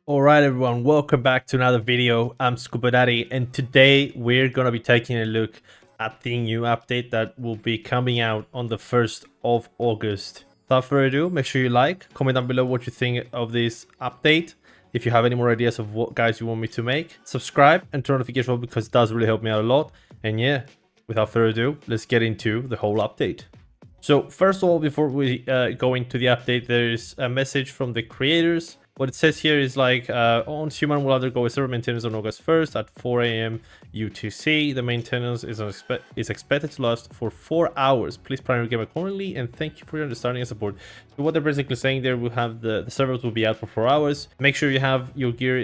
All right, everyone, welcome back to another video. I'm ScubaDaddy, and today we're gonna be taking a look at the new update that will be coming out on the 1st of August. Without further ado, make sure you like, comment down below what you think of this update. If you have any more ideas of what guys you want me to make, subscribe and turn notification on because it does really help me out a lot. And yeah, without further ado, let's get into the whole update. So first of all, before we go into the update, there's a message from the creators. What it says here is like, on human will undergo a server maintenance on August 1st at 4 a.m. UTC. The maintenance is expected to last for 4 hours. Please plan your game accordingly, and thank you for your understanding and support. So what they're basically saying there, will have the servers will be out for 4 hours. Make sure you have your gear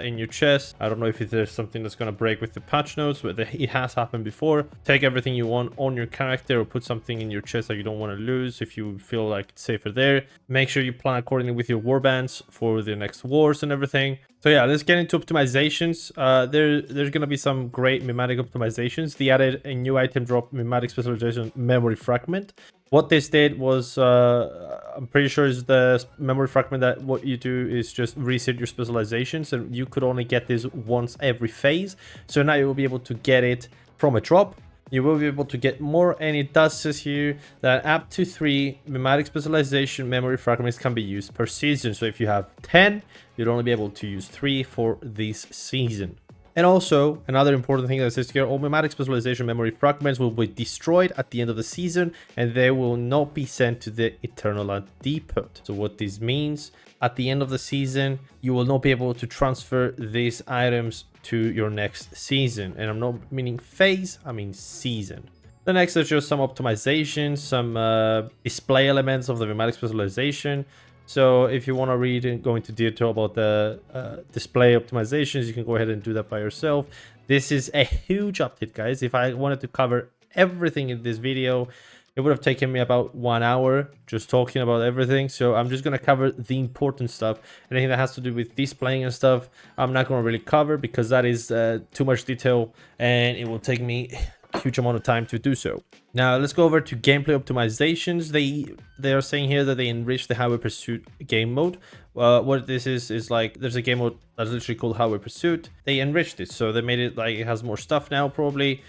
in your chest. I don't know if there's something that's going to break with the patch notes, but it has happened before. Take everything you want on your character, or put something in your chest that you don't want to lose if you feel like it's safer there. Make sure you plan accordingly with your warbands for the next wars and everything. So yeah, let's get into optimizations. There's gonna be some great mimetic optimizations. They added a new item drop mimetic specialization memory fragment. What this did was, I'm pretty sure is the memory fragment that what you do is just reset your specializations, and you could only get this once every phase. So now you will be able to get it from a drop. You will be able to get more, and it does says here that up to 3 mimetic specialization memory fragments can be used per season. So if you have 10, you'd only be able to use 3 for this season. And also, another important thing that says here, all mimetic specialization memory fragments will be destroyed at the end of the season, and they will not be sent to the Eternal Depot. So what this means, at the end of the season, you will not be able to transfer these items to your next season. And I'm not meaning phase, I mean season. The next is just some optimizations, some display elements of the mimetic specialization. So if you want to read and go into detail about the display optimizations, you can go ahead and do that by yourself. This is a huge update, guys. If I wanted to cover everything in this video, it would have taken me about 1 hour just talking about everything. So I'm just going to cover the important stuff. Anything that has to do with displaying and stuff, I'm not going to really cover because that is too much detail and it will take me a huge amount of time to do so. Now let's go over to gameplay optimizations. They are saying here that they enrich the Highway Pursuit game mode. What this is like, there's a game mode that's literally called Highway Pursuit. They enriched it, so they made it like it has more stuff now probably.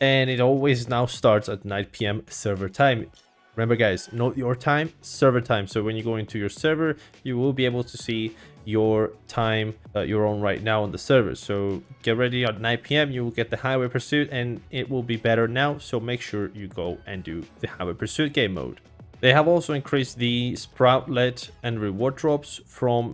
And it always now starts at 9 p.m. server time. Remember guys, not your time, server time. So when you go into your server, you will be able to see your time that you're on right now on the server. So get ready at 9 p.m. You will get the Highway Pursuit, and it will be better now. So make sure you go and do the Highway Pursuit game mode. They have also increased the sproutlet and reward drops from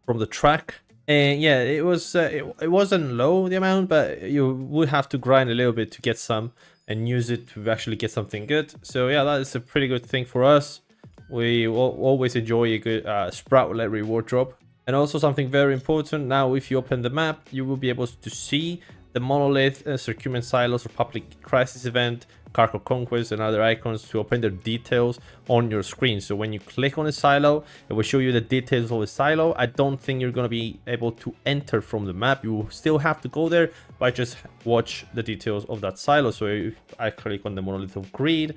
the track. And yeah, it wasn't low the amount, but you would have to grind a little bit to get some and use it to actually get something good. So yeah, that is a pretty good thing for us. We always enjoy a good sproutlet reward drop. And also something very important, now if you open the map, you will be able to see the monolith, circumvent silos, or public crisis event, cargo conquest, and other icons to open their details on your screen. So when you click on a silo, it will show you the details of the silo. I don't think you're going to be able to enter from the map. You will still have to go there, but just watch the details of that silo. So if I click on the monolith of greed,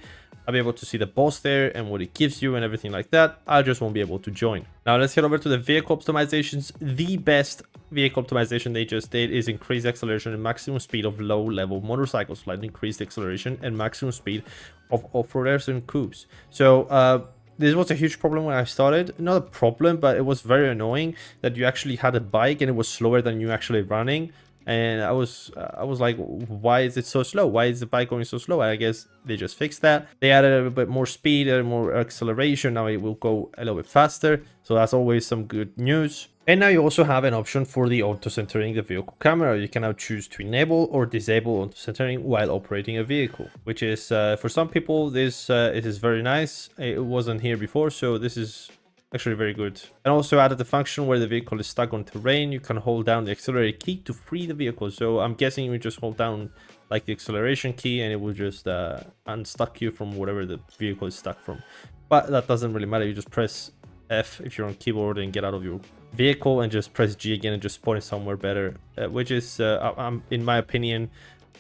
I'll be able to see the boss there and what it gives you and everything like that. I just won't be able to join. Now let's head over to the vehicle optimizations. The best vehicle optimization they just did is increase acceleration and maximum speed of low-level motorcycles, slightly increase the acceleration and maximum speed of off-roaders and coupes. So this was a huge problem when I started. Not a problem, but it was very annoying that you actually had a bike and it was slower than you actually running. And I was like, why is it so slow? Why is the bike going so slow? I guess they just fixed that. They added a little bit more speed and more acceleration. Now it will go a little bit faster. So that's always some good news. And now you also have an option for the auto centering the vehicle camera. You can now choose to enable or disable auto centering while operating a vehicle, which is for some people this it is very nice. It wasn't here before, so this is actually very good. And also added the function where the vehicle is stuck on terrain. You can hold down the accelerator key to free the vehicle. So I'm guessing you just hold down like the acceleration key and it will just unstuck you from whatever the vehicle is stuck from. But that doesn't really matter. You just press F if you're on keyboard and get out of your vehicle, and just press G again and just spawn it somewhere better, which is in my opinion,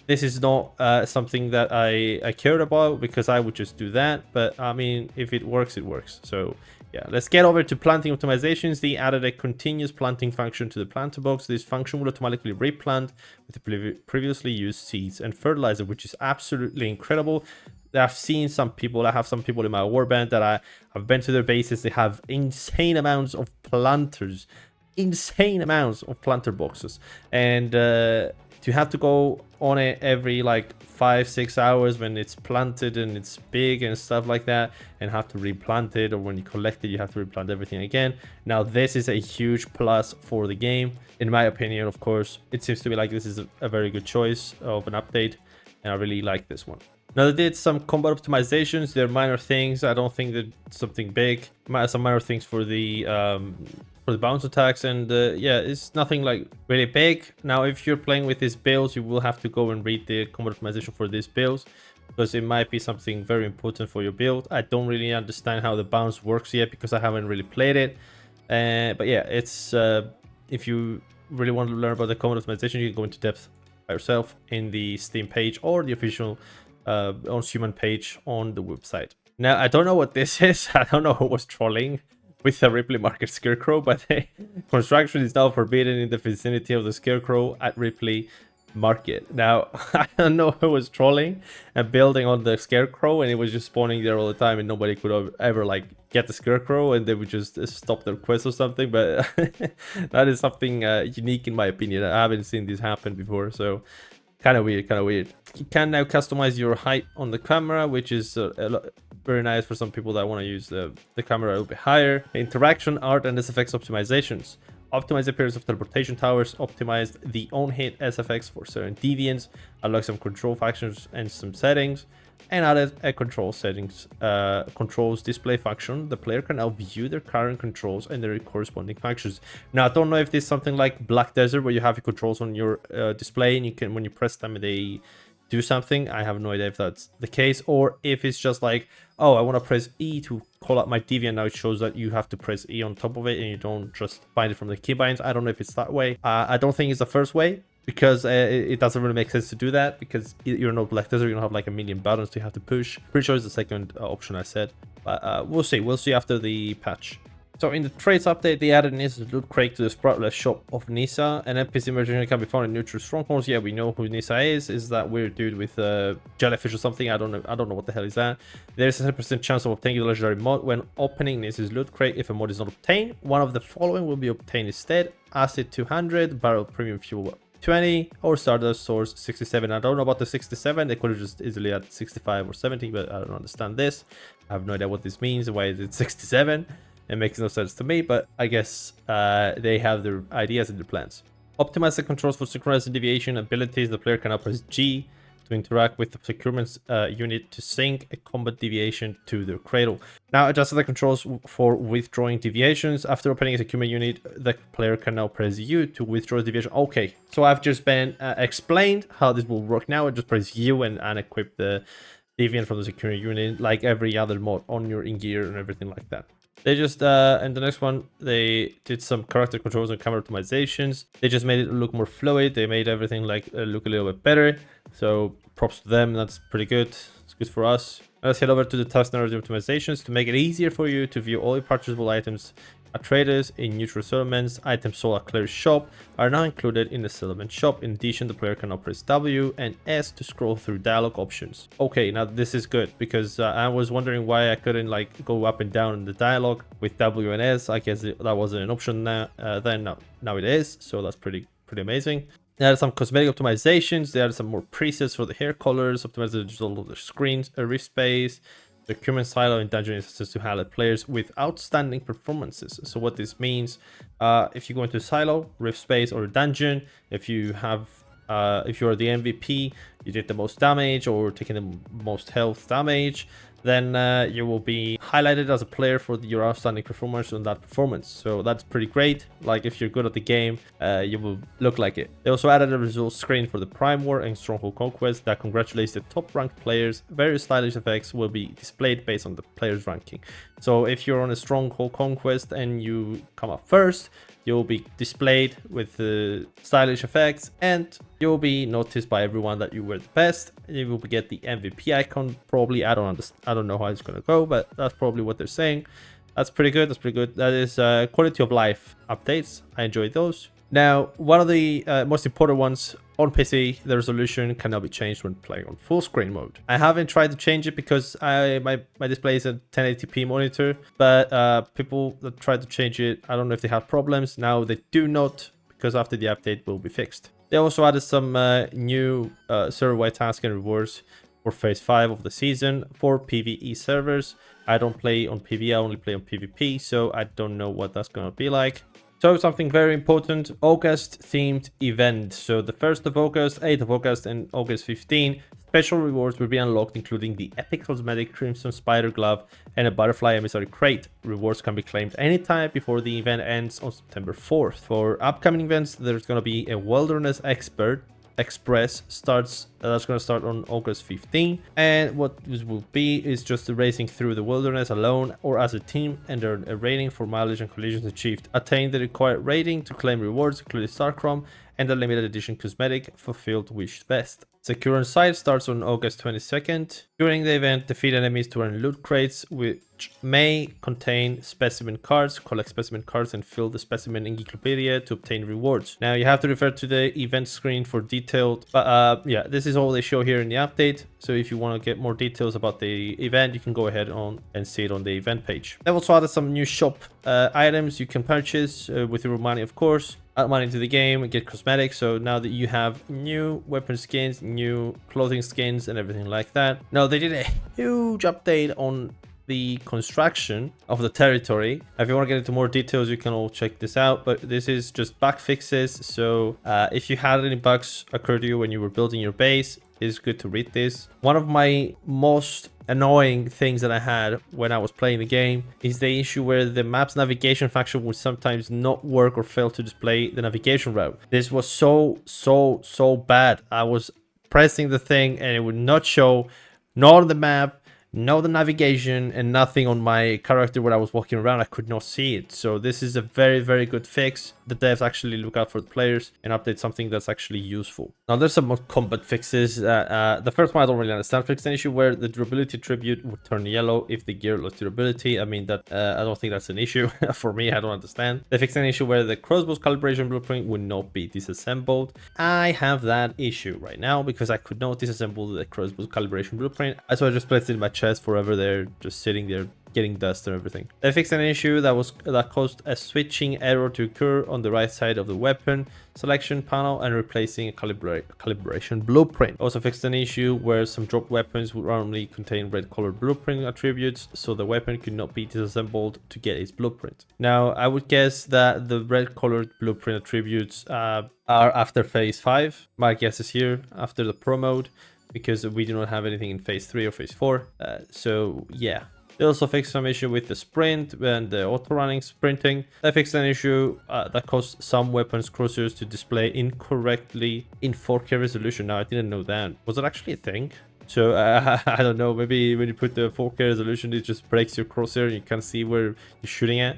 this is not something that I cared about because I would just do that. But I mean, if it works, it works. So yeah, let's get over to planting optimizations. They added a continuous planting function to the planter box. This function will automatically replant with the previously used seeds and fertilizer, which is absolutely incredible. I've seen some people, I have some people in my warband that I've been to their bases. They have insane amounts of planters, insane amounts of planter boxes, and to have to go on it every like 5-6 hours when it's planted and it's big and stuff like that, and have to replant it, or when you collect it you have to replant everything again. Now this is a huge plus for the game, in my opinion. Of course, it seems to be like this is a very good choice of an update, and I really like this one. Now they did some combat optimizations. They're minor things. I don't think that something big. Some minor things for the bounce attacks, and yeah, it's nothing like really big. Now if you're playing with these builds, you will have to go and read the combat optimization for these builds, because it might be something very important for your build. I don't really understand how the bounce works yet because I haven't really played it, but yeah, it's if you really want to learn about the combat optimization, you can go into depth by yourself in the Steam page or the official on human page on the website. Now I don't know what this is. I don't know who was trolling with the Ripley Market Scarecrow, but construction is now forbidden in the vicinity of the Scarecrow at Ripley Market. Now I don't know who was trolling and building on the Scarecrow, and it was just spawning there all the time, and nobody could ever like get the Scarecrow, and they would just stop their quest or something. But that is something unique in my opinion. I haven't seen this happen before, so kind of weird, kind of weird. You can now customize your height on the camera, which is very nice for some people that want to use the camera a little bit higher. Interaction, art, and SFX optimizations. Optimize the appearance of teleportation towers. Optimized the on-hit SFX for certain deviants. Unlock some control factions and some settings. And added a control settings controls display function. The player can now view their current controls and their corresponding functions. Now I don't know if this is something like Black Desert where you have your controls on your display, and you can, when you press them, they do something. I have no idea if that's the case, or if it's just like, oh, I want to press E to call out my deviant. Now it shows that you have to press E on top of it, and you don't just bind it from the keybinds. I don't know if it's that way. I don't think it's the first way, because it doesn't really make sense to do that, because you're not Black Desert, you don't have like a million buttons you have to push. Pretty sure it's the second option I said, but we'll see after the patch. So in the trades update, they added Nisa's loot crate to the Sproutless shop of Nisa. An NPC emergency can be found in neutral strongholds. Yeah, we know who Nisa is. Is that weird dude with jellyfish or something? I don't know what the hell is that. There's a 10% chance of obtaining a legendary mod when opening Nisa's loot crate. If a mod is not obtained, one of the following will be obtained instead: acid 200, barrel premium fuel 20, or Stardust Source 67. I don't know about the 67. They could have just easily had 65 or 70, but I don't understand this. I have no idea what this means. Why is it 67? It makes no sense to me, but I guess they have their ideas and their plans. Optimize the controls for synchronized deviation abilities. The player can now press G to interact with the procurement unit to sync a combat deviation to their cradle. Now adjust the controls for withdrawing deviations. After opening a securement unit, the player can now press U to withdraw deviation. Okay, so I've just been explained how this will work now. I just press U and unequip the deviant from the securement unit, like every other mod on your in-gear and everything like that. They just, and the next one, they did some character controls and camera optimizations. They just made it look more fluid. They made everything like look a little bit better. So props to them. That's pretty good. It's good for us. Let's head over to the task narrative optimizations to make it easier for you to view all your purchasable items at traders in neutral settlements. Items sold at Claire's shop are now included in the settlement shop. In addition, the player can now press W and S to scroll through dialogue options. Okay, now this is good, because I was wondering why I couldn't like go up and down in the dialogue with W and S. I guess that wasn't an option now. Now it is, so that's pretty amazing. They added some cosmetic optimizations. They added some more presets for the hair colors, optimized the digital of the screens, a rift space, the procurement silo in dungeon instances to highlight players with outstanding performances. So what this means, if you go into silo, rift space, or dungeon, if you have if you are the MVP, you did the most damage or taking the most health damage, then you will be highlighted as a player for your outstanding performance on that performance. So that's pretty great. Like if you're good at the game, you will look like it. They also added a results screen for the Prime War and Stronghold Conquest that congratulates the top ranked players. Various stylish effects will be displayed based on the player's ranking. So if you're on a Stronghold Conquest and you come up first, you'll be displayed with the stylish effects, and you'll be noticed by everyone that you were the best. You will get the MVP icon probably. I don't know how it's gonna go, but that's probably what they're saying. That's pretty good. That's pretty good. That is quality of life updates. I enjoyed those. Now, one of the most important ones on PC, the resolution cannot be changed when playing on full screen mode. I haven't tried to change it because my display is a 1080p monitor, but people that tried to change it, I don't know if they had problems. Now they do not, because after the update will be fixed. They also added some new server-wide tasks and rewards for phase 5 of the season for PvE servers. I don't play on PvE, I only play on PvP, so I don't know what that's going to be like. So something very important, August themed event. So the 1st of August, 8th of August and August 15, special rewards will be unlocked, including the epic cosmetic Crimson Spider Glove and a Butterfly Emissary Crate. Rewards can be claimed anytime before the event ends on September 4th. For upcoming events, there's going to be a Wilderness Express that's going to start on August 15, and what this will be is just racing through the wilderness alone or as a team and earn a rating for mileage and collisions achieved. Attain the required rating to claim rewards, including Star Chrome and the limited edition cosmetic Fulfilled Wish Vest. Secure on site starts on August 22nd. During the event, defeat enemies to earn loot crates, which may contain specimen cards. Collect specimen cards and fill the specimen encyclopedia to obtain rewards. Now, you have to refer to the event screen for detailed, yeah, this is all they show here in the update. So if you want to get more details about the event, you can go ahead on and see it on the event page. They've also added some new shop items you can purchase with your money, of course. Add money into the game and get cosmetics. So now that you have new weapon skins, new clothing skins and everything like that. Now they did a huge update on the construction of the territory. If you want to get into more details, you can all check this out, but this is just bug fixes. So if you had any bugs occur to you when you were building your base, it's good to read this. One of my most annoying things that I had when I was playing the game is the issue where the map's navigation function would sometimes not work or fail to display the navigation route. This was so bad. I was pressing the thing and it would not show, not on the map, no the navigation, and nothing on my character when I was walking around. I could not see it. So this is a very good fix. The devs actually look out for the players and update something that's actually useful. Now there's some more combat fixes. The first one I don't really understand. Fix an issue where the durability attribute would turn yellow if the gear lost durability. I mean, that I don't think that's an issue for me. I don't understand. They fixed an issue where the crossbow's calibration blueprint would not be disassembled. I have that issue right now because I could not disassemble the crossbow's calibration blueprint, so I just placed it in my chest forever there, just sitting there getting dust and everything. They fixed an issue that caused a switching error to occur on the right side of the weapon selection panel and replacing a calibration blueprint. Also fixed an issue where some dropped weapons would randomly contain red colored blueprint attributes, so the weapon could not be disassembled to get its blueprint. Now I would guess that the red colored blueprint attributes are after phase 5. My guess is here after the pro mode, because we do not have anything in phase 3 or phase 4. So yeah. They also fixed some issue with the sprint and the auto-running sprinting. They fixed an issue that caused some weapons crosshairs to display incorrectly in 4K resolution. Now, I didn't know that. Was it actually a thing? So, I don't know. Maybe when you put the 4K resolution, it just breaks your crosshair and you can't see where you're shooting at.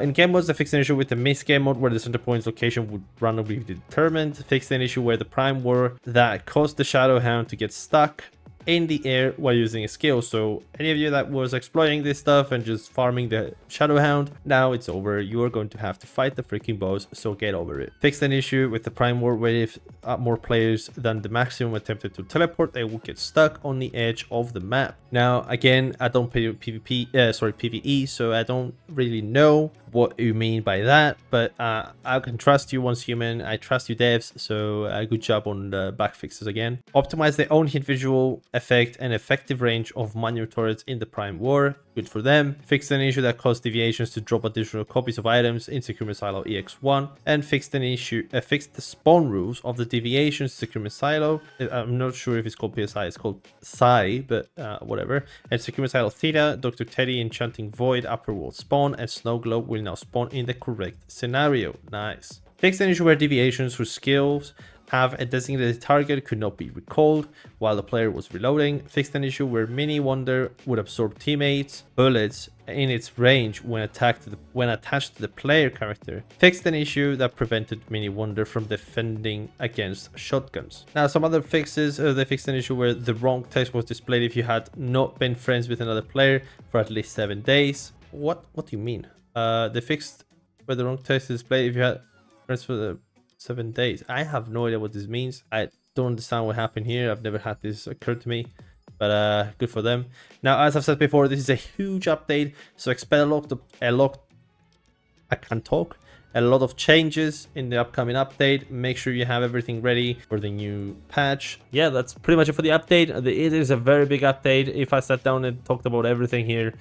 In game modes, they fixed an issue with the miss game mode where the center point's location would randomly be determined. Fixed an issue where the prime war that caused the Shadow Hound to get stuck in the air while using a skill. So any of you that was exploiting this stuff and just farming the Shadow Hound, now it's over. You are going to have to fight the freaking boss, so get over it. Fixed an issue with the Prime War where if more players than the maximum attempted to teleport, they will get stuck on the edge of the map. Now again, I don't play PvE, so I don't really know what you mean by that, but I can trust you once human. I trust you devs, so good job on the back fixes again. Optimize their own hit visual effect and effective range of manual turrets in the Prime War. Good for them. Fixed an issue that caused deviations to drop additional copies of items in Secure Silo EX1, and fixed an issue, fixed the spawn rules of the deviations Secure Silo. I'm not sure if it's called PSI, it's called Psi, but whatever. And Secure Silo Theta, Dr. Teddy, Enchanting Void, Upper World spawn, and Snow Globe will now spawn in the correct scenario. Nice. Fixed an issue where deviations for skills have a designated target could not be recalled while the player was reloading. Fixed an issue where Mini Wonder would absorb teammates' bullets in its range when attached to the player character. Fixed an issue that prevented Mini Wonder from defending against shotguns. Now some other fixes, they fixed an issue where the wrong text was displayed if you had not been friends with another player for at least 7 days. What do you mean? They fixed where the wrong text is displayed if you had friends for the 7 days. I have no idea what this means. I don't understand what happened here. I've never had this occur to me, but good for them. Now, as I've said before, this is a huge update, so expect I can't talk. A lot of changes in the upcoming update. Make sure you have everything ready for the new patch. Yeah, that's pretty much it for the update. It is a very big update. If I sat down and talked about everything here,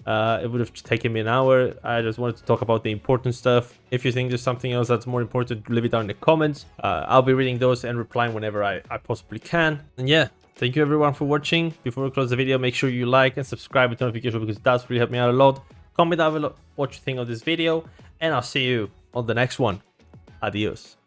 it would have taken me an hour. I just wanted to talk about the important stuff. If you think there's something else that's more important, leave it down in the comments. I'll be reading those and replying whenever I possibly can. And yeah, thank you everyone for watching. Before we close the video, make sure you like and subscribe with notifications because that's really helped me out a lot. Comment down below what you think of this video, and I'll see you on the next one. Adios.